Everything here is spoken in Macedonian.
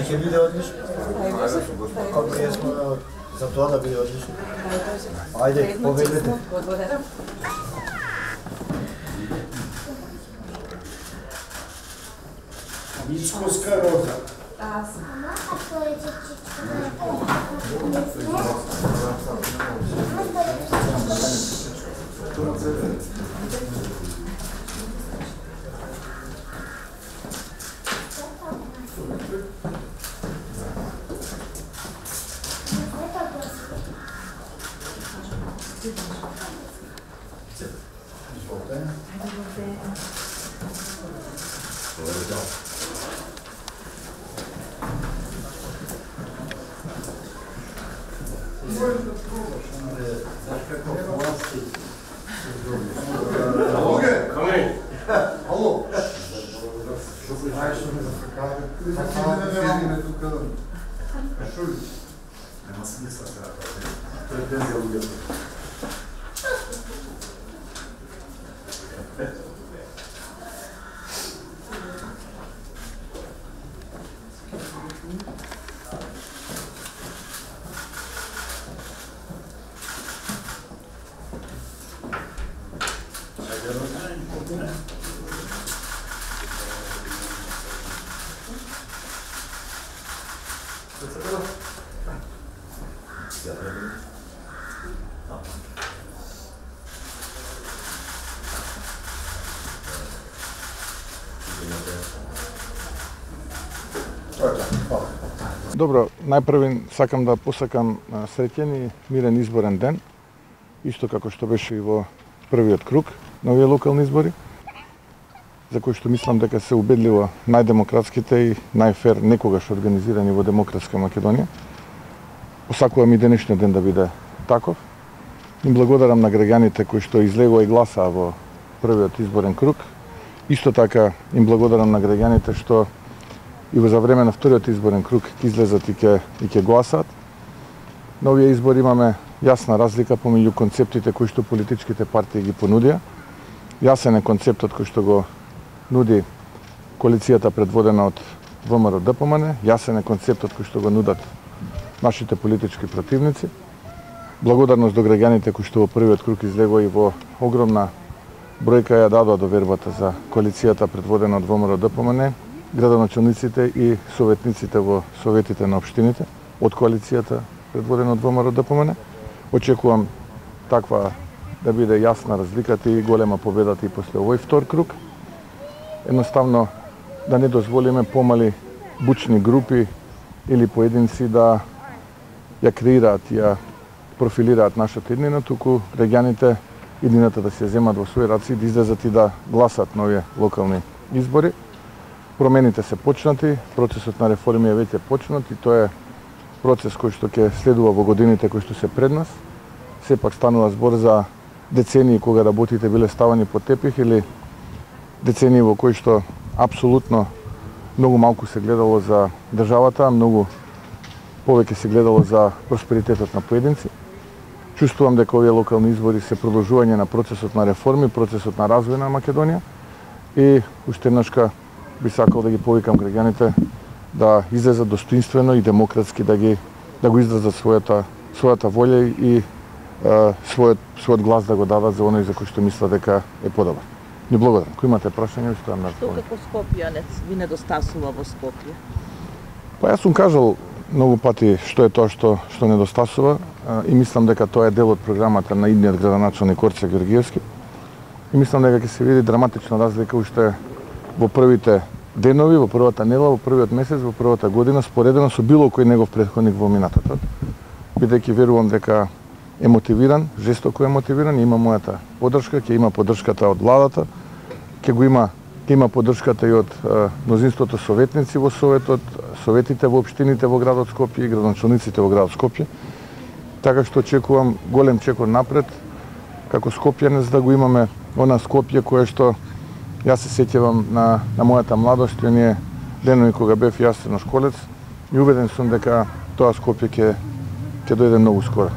ќе биде одлично. Ако ние сме за тоа да биде одлично. Ајде, победете. Ицкоска роза. Добро, најпрви сакам да посакам среќен и мирен изборен ден, исто како што беше и во првиот круг на овие локални избори, за кои што мислам дека се убедливо најдемократските и најфер некогаш организирани во демократска Македонија. Посакувам и денешниот ден да биде таков. Им благодарам на граѓаните кои што излегоа и гласаа во првиот изборен круг. Исто така им благодарам на граѓаните што и во за време на вториот изборен круг ќе излезат и ќе гласаат. На овие избори имаме јасна разлика помеѓу концептите кои што политичките партии ги понудија. Јасен е концептот кој што го нуди коалицијата предводена од ВМРО-ДПМН, јасен е концептот кој што го нудат нашите политички противници. Благодарност до граѓаните кои што во првиот круг излегоа и во огромна бројка ја дадоа довербата за коалицијата предводена од ВМРО-ДПМН, градоначалниците и советниците во советите на општините од коалицијата предводена од ВМРО-ДПМН. Очекувам таква да биде јасна разликата и голема победата и после овој втор круг. Едноставно да не дозволиме помали бучни групи или поединци да ја креираат, ја профилираат нашата иднина, туку граѓаните иднината да се земат во своји раци, да излезат и да гласат на овие локални избори. Промените се почнати, процесот на реформи е веќе почнат и тоа е процес кој што ќе следува во годините кои што се пред нас. Сепак станува збор за децении кога работите биле ставани под тепих или децении во кои што апсолутно многу малку се гледало за државата, многу повеќе се гледало за просперитетот на поединци. Чувствувам дека овие локални избори се продолжување на процесот на реформи, процесот на развој на Македонија и уште еднашка би сакал да ги повикам граѓаните да излезат достоинствено и демократски да го изразат својата волја и својот глас да го дадат за оној за кој што мислат дека е подобар. Ни благодарам. Кој имате прашање, што на Што како скопјанец ви недостасува во Скопје? Па јас сум кажал многу пати што е тоа што недостасува и мислам дека тоа е дел од програмата на идниот градоначалник Орце Георгиевски. И мислам дека ќе се види драматична разлика уште во првите денови, во првата недела, во првиот месец, во првата година, споредено со било кој негов претходник во минатото. Бидејќи верувам дека е мотивиран, жестоко е мотивиран, има мојата поддршка, ќе има поддршката од владата, ќе има поддршката и од мнозинството советници во советот, советите во општините во градот Скопје и градоначалниците во градот Скопје. Така што очекувам голем чекор напред, како скопјанец да го имаме она Скопје кое што јас се сеќавам на мојата младост и оние денови кога бев јас средношколец и убеден сум дека тоа Скопје ќе дојде многу скоро.